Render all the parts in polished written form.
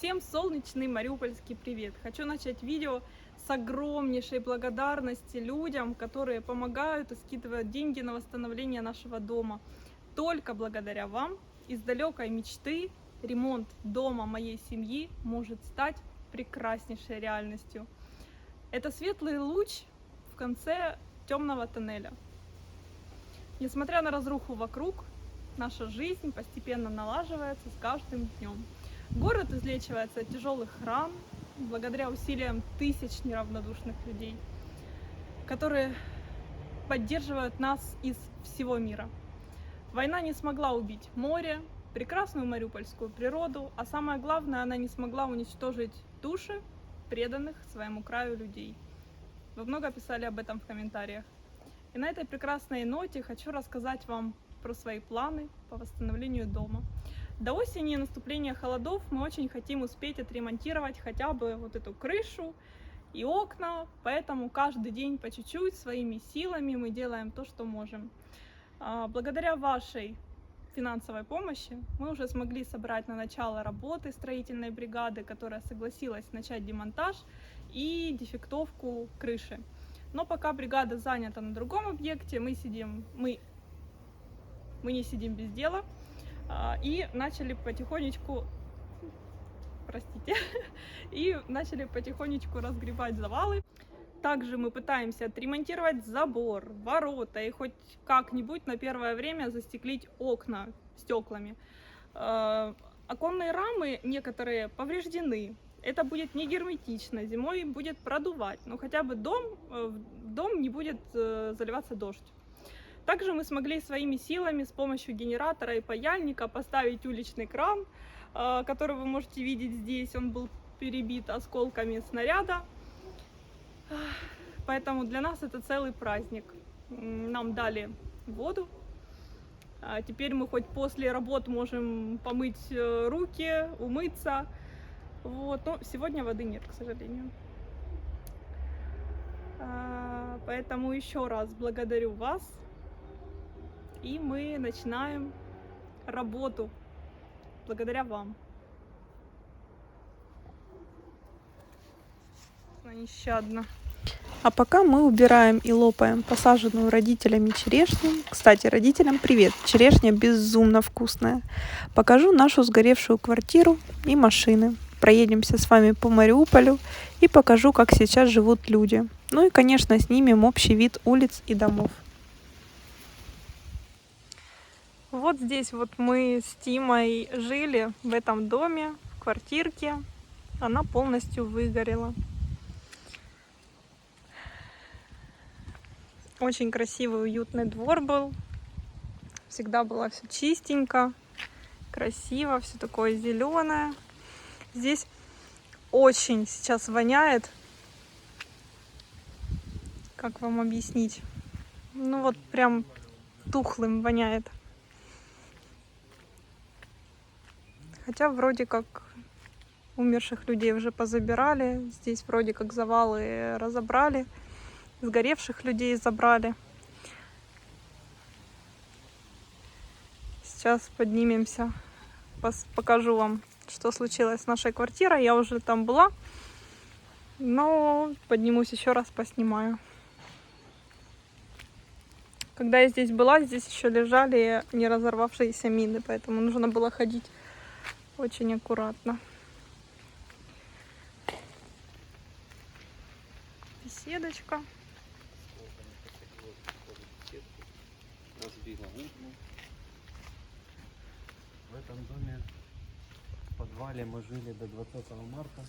Всем солнечный мариупольский привет! Хочу начать видео с огромнейшей благодарности людям, которые помогают и скидывают деньги на восстановление нашего дома. Только благодаря вам из далекой мечты ремонт дома моей семьи может стать прекраснейшей реальностью. Это светлый луч в конце темного тоннеля. Несмотря на разруху вокруг, наша жизнь постепенно налаживается с каждым днем. Город излечивается от тяжелых ран благодаря усилиям тысяч неравнодушных людей, которые поддерживают нас из всего мира. Война не смогла убить море, прекрасную мариупольскую природу, а самое главное, она не смогла уничтожить души преданных своему краю людей. Вы много писали об этом в комментариях. И на этой прекрасной ноте хочу рассказать вам про свои планы по восстановлению дома. До осени и наступления холодов мы очень хотим успеть отремонтировать хотя бы вот эту крышу и окна, поэтому каждый день по чуть-чуть своими силами мы делаем то, что можем. Благодаря вашей финансовой помощи мы уже смогли собрать на начало работы строительной бригады, которая согласилась начать демонтаж и дефектовку крыши. Но пока бригада занята на другом объекте, мы не сидим без дела и начали потихонечку, разгребать завалы. Также мы пытаемся отремонтировать забор, ворота и хоть как-нибудь на первое время застеклить окна стеклами. Оконные рамы некоторые повреждены. Это будет не герметично, зимой будет продувать, но хотя бы дом не будет заливаться дождь. Также мы смогли своими силами с помощью генератора и паяльника поставить уличный кран, который вы можете видеть здесь. Он был перебит осколками снаряда, поэтому для нас это целый праздник. Нам дали воду. Теперь мы хоть после работ можем помыть руки, умыться. Вот. Но сегодня воды нет, к сожалению. Поэтому еще раз благодарю вас. И мы начинаем работу благодаря вам. Нещадно. А пока мы убираем и лопаем посаженную родителями черешню. Кстати, родителям привет! Черешня безумно вкусная. Покажу нашу сгоревшую квартиру и машины. Проедемся с вами по Мариуполю и покажу, как сейчас живут люди. Ну и, конечно, снимем общий вид улиц и домов. Вот здесь вот мы с Тимой жили в этом доме, в квартирке. Она полностью выгорела. Очень красивый, уютный двор был. Всегда было все чистенько, красиво, все такое зеленое. Здесь очень сейчас воняет. Как вам объяснить? Ну вот прям тухлым воняет. Хотя вроде как умерших людей уже позабирали. Здесь вроде как завалы разобрали. Сгоревших людей забрали. Сейчас поднимемся. Покажу вам, что случилось с нашей квартирой. Я уже там была. Но поднимусь еще раз, поснимаю. Когда я здесь была, здесь еще лежали не разорвавшиеся мины. Поэтому нужно было ходить очень аккуратно. Беседочка. Разбила окна. В этом доме в подвале мы жили до 20 марта.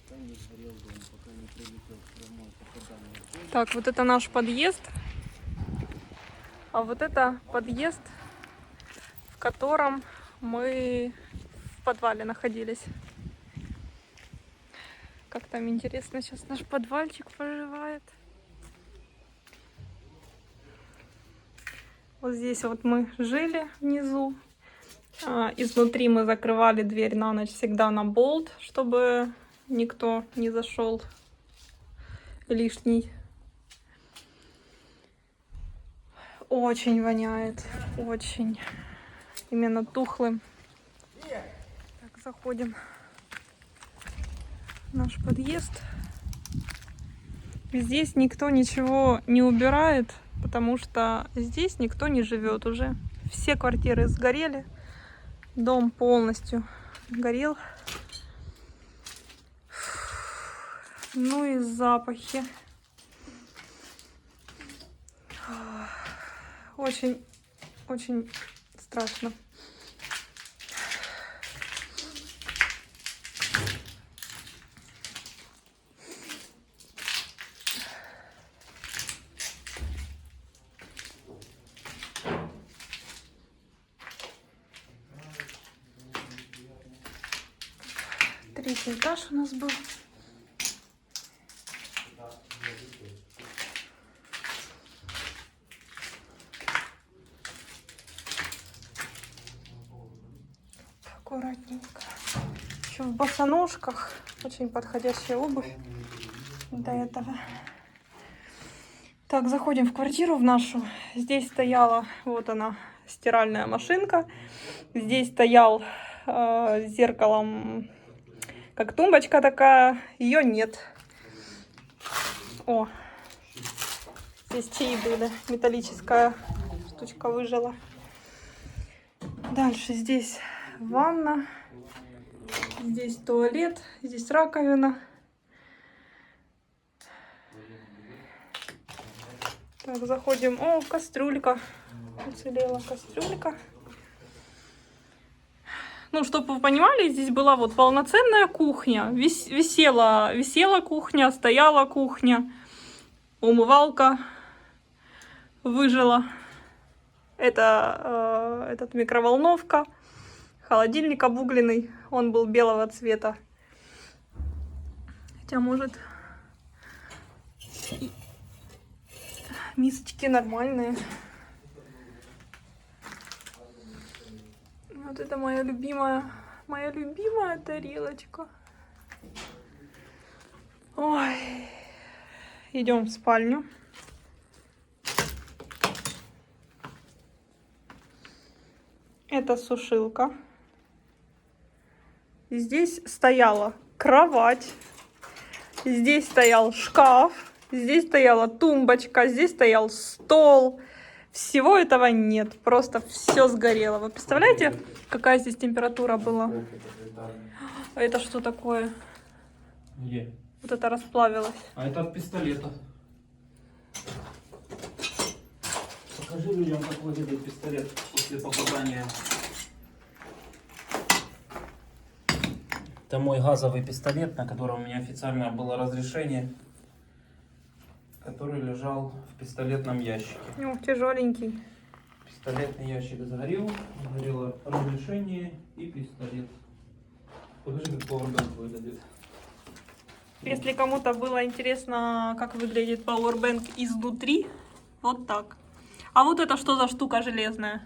Пока не сгорел дом, пока не прилетел прямое попадание. Так, вот это наш подъезд. А вот это подъезд, в котором мы в подвале находились. Как там интересно сейчас наш подвальчик поживает. Вот здесь вот мы жили внизу. Изнутри мы закрывали дверь на ночь всегда на болт, чтобы никто не зашел лишний. Очень воняет, очень. Именно тухлым. Так, Заходим в наш подъезд. Здесь никто ничего не убирает, потому что здесь никто не живет уже. Все квартиры сгорели, дом полностью горел. Ну и запахи. Очень, очень страшно. Третий этаж у нас был. Аккуратненько. Еще в босоножках. Очень подходящая обувь до этого. Так, заходим в квартиру в нашу. Здесь стояла, вот она, стиральная машинка. Здесь стоял зеркалом, как тумбочка такая. Ее нет. О, здесь чаи были. Металлическая штучка выжила. Дальше здесь ванна. Здесь туалет. Здесь раковина. Так, заходим. О, кастрюлька. Уцелела кастрюлька. Ну, чтобы вы понимали, здесь была вот полноценная кухня. Висела кухня, стояла кухня. Умывалка выжила. Это этот микроволновка. Холодильник обугленный. Он был белого цвета. Хотя, может, мисочки нормальные. Вот это моя любимая тарелочка. Ой. Идем в спальню. Это сушилка. Здесь стояла кровать. Здесь стоял шкаф. Здесь стояла тумбочка. Здесь стоял стол. Всего этого нет. Просто все сгорело. Вы представляете, какая здесь температура была? А это что такое? Где? Вот это расплавилось. А это от пистолета. Покажи людям, как выглядит пистолет после попадания. Это мой газовый пистолет, на котором у меня официально было разрешение, который лежал в пистолетном ящике. Ну, тяжеленький. Пистолетный ящик сгорел, сгорело разрешение и пистолет. Покажи, как Powerbank выглядит. Если кому-то было интересно, как выглядит Powerbank изнутри, вот так. А вот это что за штука железная?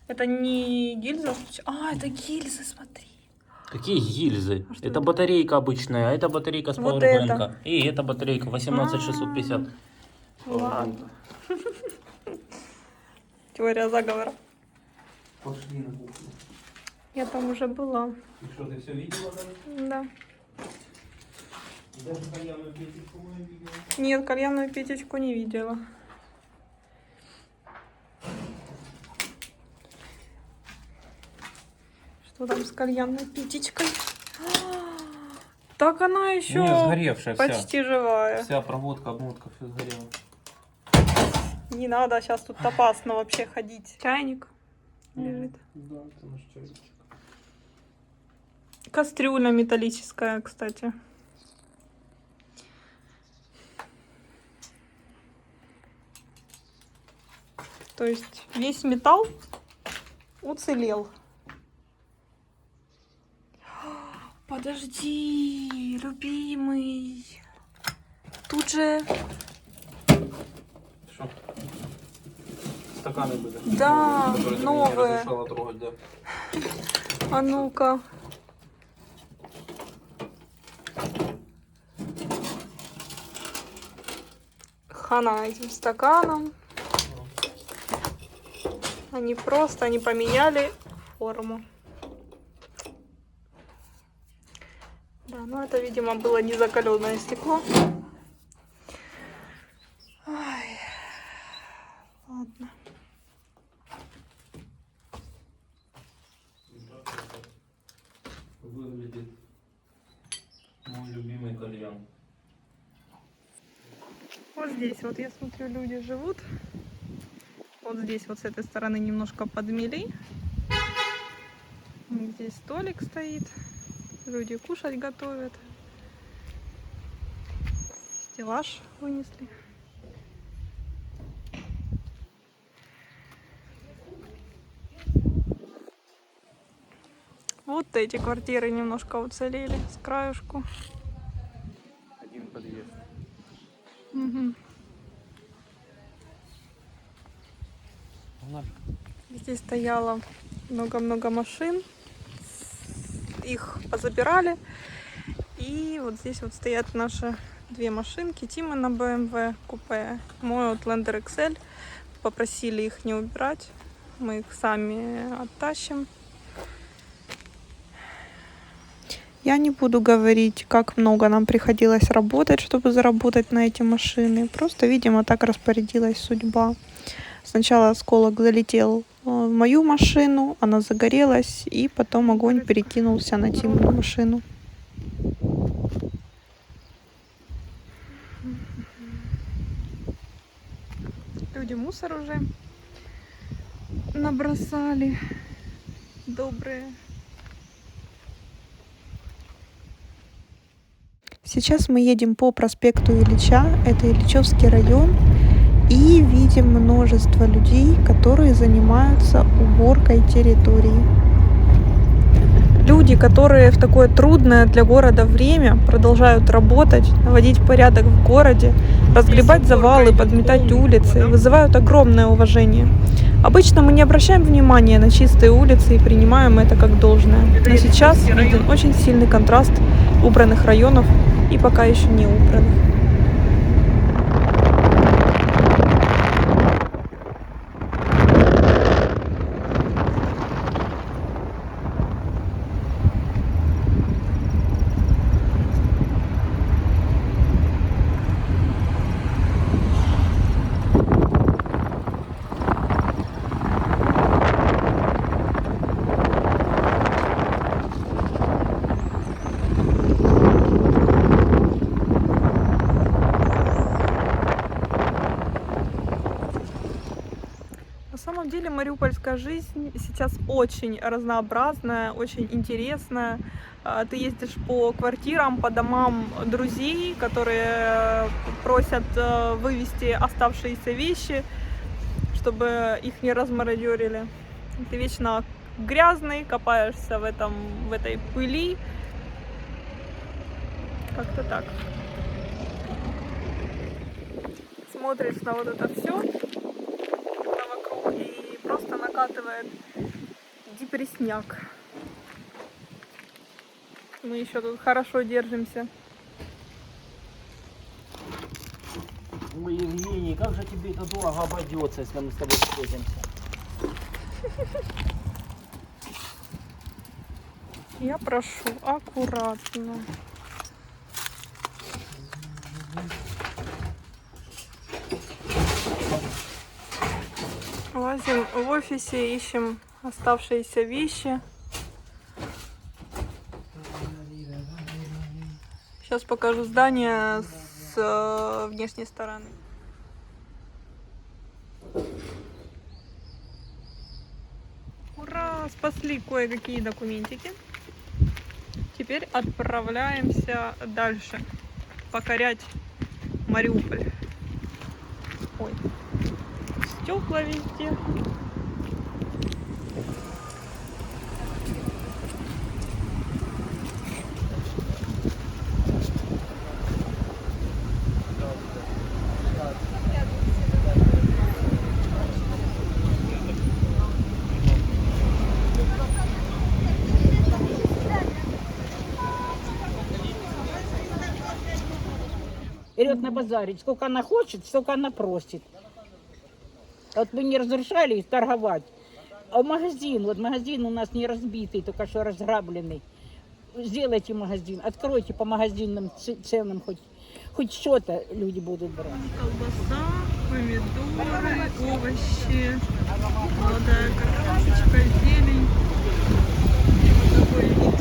Это не гильза? А, это гильзы, смотри. Какие гильзы? А что это это? батарейка обычная, а это батарейка с Вот Powerbank. это. И это батарейка 18650. Ладно. Теория заговора. Пошли на кухню. Я там уже была. И что, ты все видела, да? Да. Даже кальянную печечку не видела. Нет, кальянную печечку не видела. Что там с кальянной печечкой? Так она еще Не, сгоревшая почти живая. Вся проводка, обмотка, все сгорело. Не надо сейчас тут опасно вообще ходить. Чайник лежит. Да, это наш чайничек. Кастрюля металлическая, кстати. То есть весь металл уцелел. Подожди, любимый. Тут же... Что? Стаканы были. Да, которые ты мне новые. не разрешала трогать, да. А ну-ка. Хана этим стаканом. Они поменяли форму. Да, ну это, видимо, было не закаленное стекло. Ай, ладно. Выглядит мой любимый кальян. Вот здесь вот, я смотрю, люди живут. Вот здесь вот с этой стороны немножко подмели. Здесь столик стоит. Люди кушать готовят. Стеллаж вынесли. Вот эти квартиры немножко уцелели с краюшку. Один подъезд. Угу. Наш. Здесь стояло много-много машин. Их позабирали. И вот здесь вот стоят наши две машинки. Тима на BMW купе, мой Outlander XL. Попросили их не убирать. Мы их сами оттащим. Я не буду говорить, как много нам приходилось работать, чтобы заработать на эти машины. Просто, видимо, так распорядилась судьба. Сначала осколок залетел в мою машину, она загорелась, и потом огонь перекинулся на Тимину машину. Люди мусор уже набросали. Добрые. Сейчас мы едем по проспекту Ильича, это Ильичевский район, и видим множество людей, которые занимаются уборкой территории. Люди, которые в такое трудное для города время продолжают работать, наводить порядок в городе, разгребать завалы, подметать улицы, вызывают огромное уважение. Обычно мы не обращаем внимания на чистые улицы и принимаем это как должное. Но сейчас виден очень сильный контраст убранных районов и пока еще не убранных. На самом деле мариупольская жизнь сейчас очень разнообразная, очень интересная. Ты ездишь по квартирам, по домам друзей, которые просят вывести оставшиеся вещи, чтобы их не размародерили. Ты вечно грязный, копаешься в этой пыли. Как-то так. Смотришь на вот это все и просто накатывает депресняк. Мы еще тут хорошо держимся. Ой, Евгений, как же тебе это дорого обойдется, если мы с тобой встретимся? Я прошу аккуратно. Лазим в офисе, ищем оставшиеся вещи. Сейчас покажу здание с внешней стороны. Ура! Спасли кое-какие документики. Теперь отправляемся дальше покорять Мариуполь. Ой, стекла везде. Вперед на базаре. Сколько она хочет, столько она просит. Вот мы не разрешали торговать. А магазин, вот магазин у нас не разбитый, только что разграбленный. сделайте магазин, откройте по магазинным ценам хоть что-то люди будут брать. Колбаса, помидоры, овощи, молодая картошечка, зелень. И вот такой вид.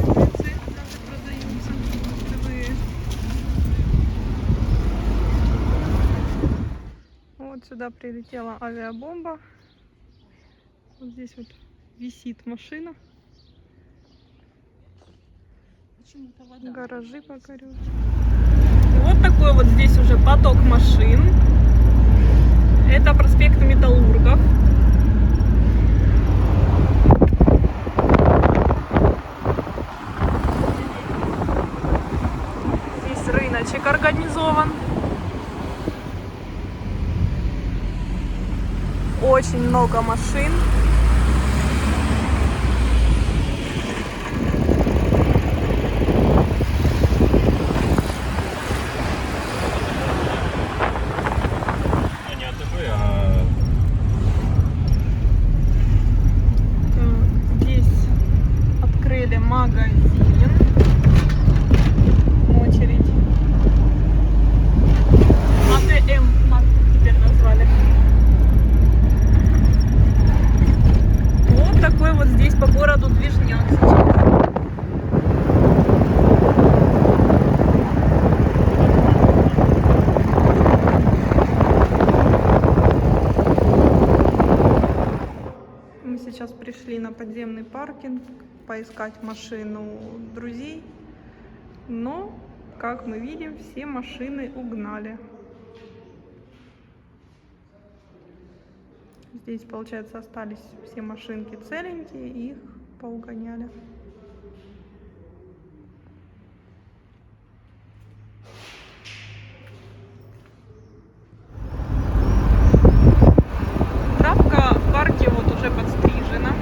Огурцы даже продаются живые. Вот сюда прилетела авиабомба. Вот здесь вот висит машина. Гаражи покорючки. Вот такой вот здесь уже поток машин. Это проспект Металлургов. Здесь рыночек организован. Очень много машин. Здесь открыли магазин. Очередь. АТМ теперь назвали. Вот такой вот здесь по городу движняк сейчас. Мы сейчас пришли на подземный паркинг поискать машину друзей, но, как мы видим, все машины угнали. Здесь, получается, остались все машинки целенькие, и их поугоняли. Травка в парке вот уже подстрижена.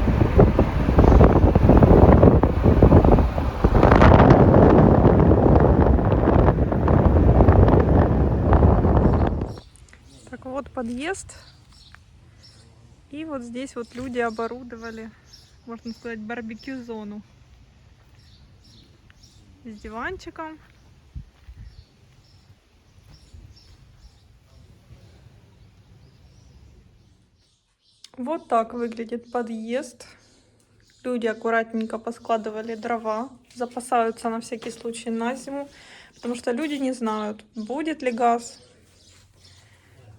Так, вот подъезд. И вот здесь вот люди оборудовали, можно сказать, барбекю-зону. С диванчиком. Вот так выглядит подъезд. Люди аккуратненько поскладывали дрова, запасаются на всякий случай на зиму, потому что люди не знают, будет ли газ.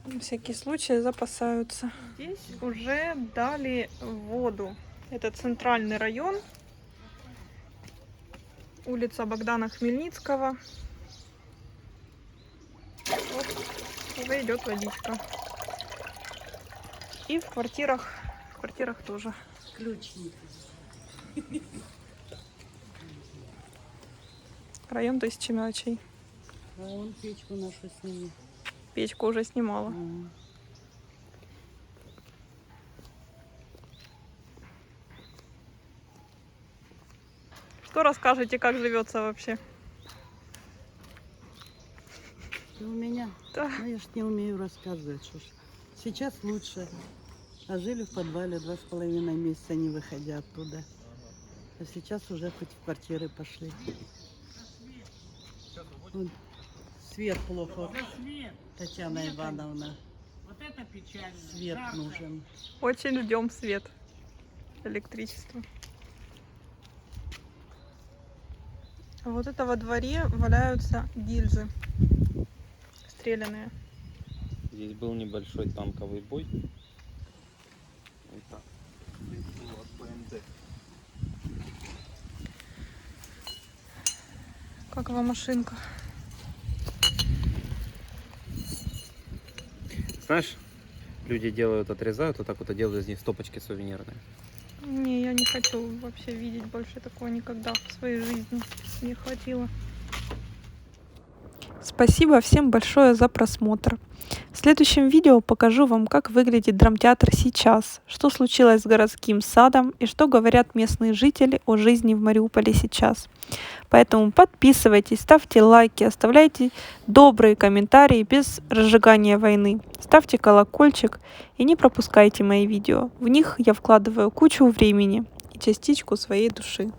На всякий случай запасаются. Здесь уже дали воду. Это центральный район. Улица Богдана Хмельницкого. Вот уже идет водичка. И в квартирах тоже. Ключи. Район тысячи мелочей. А он печку нашу снимет. Печку уже снимала. Что расскажете, как живется вообще? У меня? Да. Ну, я ж не умею рассказывать. Что ж. Сейчас лучше. А жили в подвале 2,5 месяца, не выходя оттуда. А сейчас уже хоть в квартиры пошли. Вот. Свет плохо. Татьяна Ивановна. Вот это печально. Свет нужен. Очень ждем свет, электричество. А вот это во дворе валяются гильзы стрелянные. Здесь был небольшой танковый бой. Вот так. Здесь было ПМД. Как вам машинка? Знаешь, люди делают, отрезают, вот так вот и делают из них стопочки сувенирные. Не, я не хочу вообще видеть больше такого никогда в своей жизни. Не хватило. Спасибо всем большое за просмотр. В следующем видео покажу вам, как выглядит драмтеатр сейчас, что случилось с городским садом и что говорят местные жители о жизни в Мариуполе сейчас. Поэтому подписывайтесь, ставьте лайки, оставляйте добрые комментарии без разжигания войны, ставьте колокольчик и не пропускайте мои видео. В них я вкладываю кучу времени и частичку своей души.